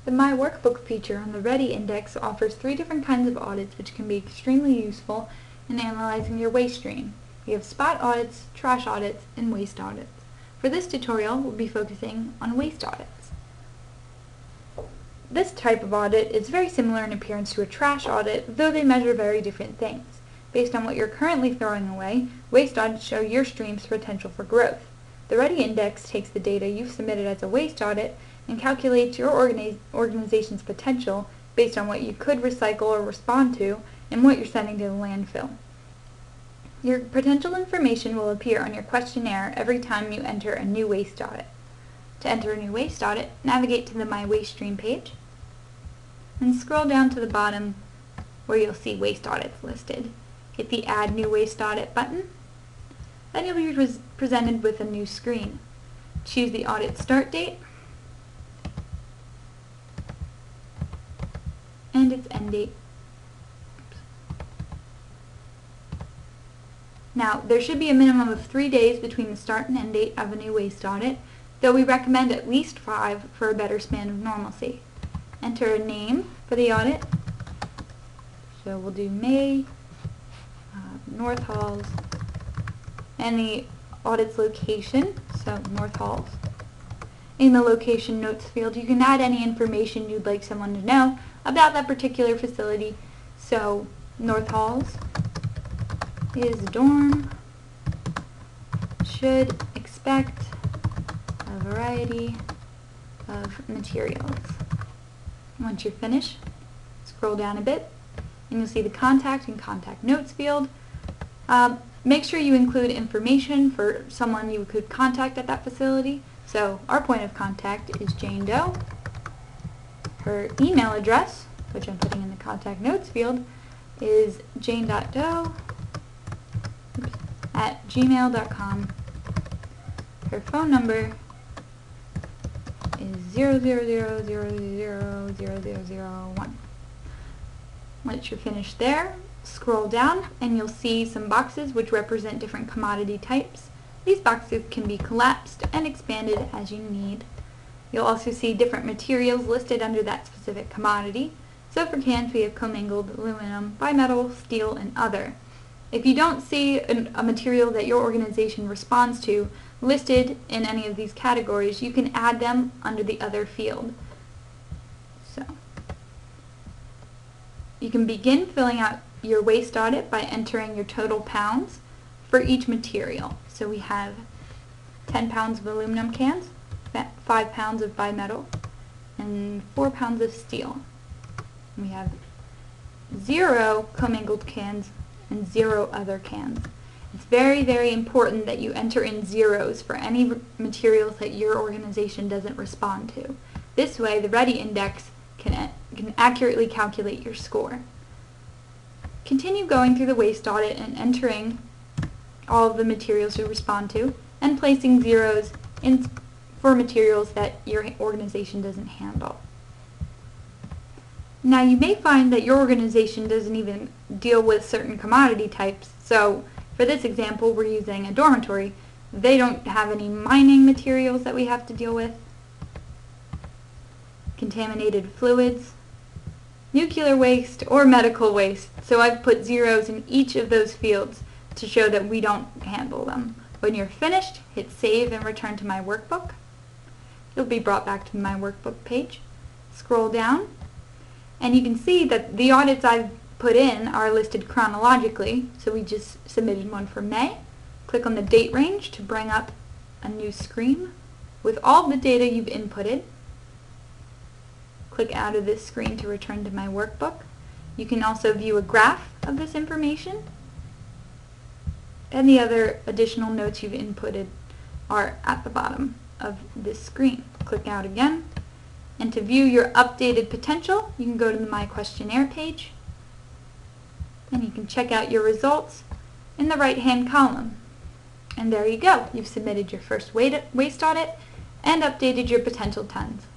The My Workbook feature on the Ready Index offers 3 different kinds of audits which can be extremely useful in analyzing your waste stream. We have spot audits, trash audits, and waste audits. For this tutorial, we'll be focusing on waste audits. This type of audit is very similar in appearance to a trash audit, though they measure very different things. Based on what you're currently throwing away, waste audits show your stream's potential for growth. The Ready Index takes the data you've submitted as a waste audit and calculates your organization's potential based on what you could recycle or respond to and what you're sending to the landfill. Your potential information will appear on your questionnaire every time you enter a new waste audit. To enter a new waste audit, navigate to the My Waste Stream page and scroll down to the bottom where you'll see waste audits listed. Hit the Add New Waste Audit button. Then you'll be presented with a new screen. Choose the audit start date and its end date. Now, there should be a minimum of 3 days between the start and end date of a new waste audit, though we recommend at least 5 for a better span of normalcy. Enter a name for the audit. So we'll do May, North Halls, and the audit's location, so North Halls. In the location notes field, you can add any information you'd like someone to know about that particular facility. So North Halls is a dorm, should expect a variety of materials. Once you're finished, scroll down a bit and you'll see the contact and contact notes field. Make sure you include information for someone you could contact at that facility. So our point of contact is Jane Doe. Her email address, which I'm putting in the contact notes field, is jane.doe@gmail.com. Her phone number is 000000001. Once you're finished there, scroll down and you'll see some boxes which represent different commodity types. These boxes can be collapsed and expanded as you need. You'll also see different materials listed under that specific commodity. So for cans we have commingled, aluminum, bimetal, steel, and other. If you don't see a material that your organization responds to listed in any of these categories, you can add them under the other field. So you can begin filling out your waste audit by entering your total pounds for each material. So we have 10 pounds of aluminum cans, 5 pounds of bimetal, and 4 pounds of steel. We have 0 commingled cans and 0 other cans. It's very, very important that you enter in zeros for any materials that your organization doesn't respond to. This way, the Ready Index can accurately calculate your score. Continue going through the waste audit and entering all of the materials you respond to and placing zeros in for materials that your organization doesn't handle. Now you may find that your organization doesn't even deal with certain commodity types, so for this example we're using a dormitory. They don't have any mining materials that we have to deal with, contaminated fluids, nuclear waste, or medical waste, so I've put zeros in each of those fields to show that we don't handle them. When you're finished, hit save and return to My Workbook. You'll be brought back to the My Workbook page. Scroll down and you can see that the audits I've put in are listed chronologically, so we just submitted one for May. Click on the date range to bring up a new screen with all the data you've inputted. Click out of this screen to return to My Workbook. You can also view a graph of this information, and the other additional notes you've inputted are at the bottom of this screen. Click out again, and to view your updated potential, you can go to the My Questionnaire page, and you can check out your results in the right-hand column. And there you go. You've submitted your first waste audit and updated your potential tons.